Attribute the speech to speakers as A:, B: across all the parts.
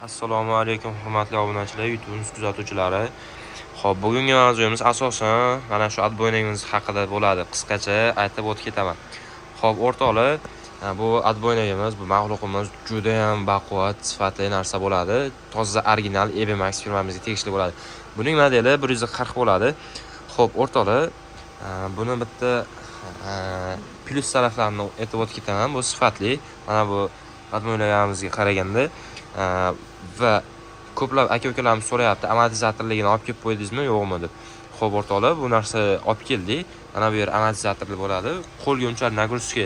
A: Assalomu alaykum hurmatli obunachilar, YouTube kuzatuvchilari. Xo'p, bugungi mavzuyimiz asosan mana shu atboynagimiz haqida bo'ladi. Qisqacha aytib o'tib ketaman. Xo'p, o'rtoqlar, bu atboynagimiz, bu mag'luqimiz juda ham baquvvat, sifatli narsa bo'ladi. Toza original EBMAX firmamizga tegishli bo'ladi. Buning modeli 140 bo'ladi. Xo'p, o'rtoqlar, buni bitta plyus taraflarini aytib o'tib ketaman. Bu sifatli. Mana bu atboynagimizga qaraganda va ko'plab aka-ukalarimiz so'rayapti, amortizatorligini olib kelib qo'ydingizmi, yo'qmi deb. Xo'p, o'rtoqlar, bu narsa olib keldik. Mana bu yer amortizatorli bo'ladi. Qo'lga unchalik nagruska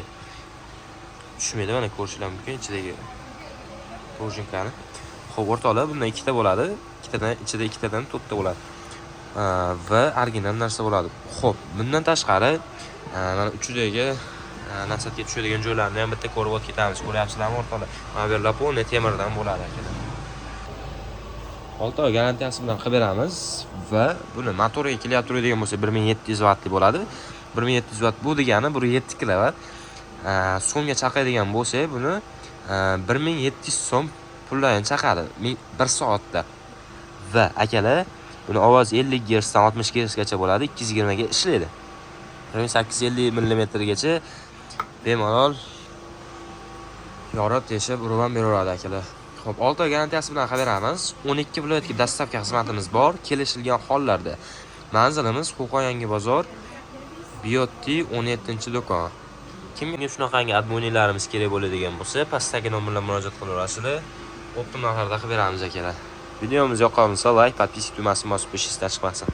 A: tushmaydi, mana ko'rishingiz mumkin ichidagi prujinканы. Xo'p, o'rtoqlar, bundan ikkita bo'ladi. Ikkitadan to'rtta bo'ladi. Va original narsa bo'ladi. Xo'p, bundan tashqari mana uchidagi nasatga tushadigan joylarni ham bitta ko'rib o'tib ketamiz. Ko'ryapsizlarmi o'rtoqlar? Mana bu yerlar polni temirdan bo'ladi akalar. 6 oy garantiyasi bilan qilib beramiz va buni motoriga kelib turadigan bo'lsa 1700 vattli bo'ladi. 1700 vatt bu degani 7 kilovat. So'mga chaqadigan bo'lsa, buni 1700 so'm puldan chaqadi 1 soatda. Va akalar, buni ovoz 50 Hz dan 60 Hz gacha bo'ladi, 220 ga ishlaydi. 850 mm gacha bemalol yorib teshib urib ham beraveradi akalar. Xo'p, 6 oy garantiyasi bilan qilib beramiz. 12 viloyatga dastavka xizmatimiz bor. Kelishilgan hollarda manzilimiz Qo'qon Yangi bozor, Biotti 17-do'kon. Kimga shunaqangi atboynaylarimiz kerak bo'ladigan bo'lsa, pastdagi nomerga murojaat qilaverasizlar. Optim narxlarda qilib beramiz akalar. Videomiz yoqqan bo'lsa, like, podpiska tugmasini bosib qo'yishingiz chiqmasin.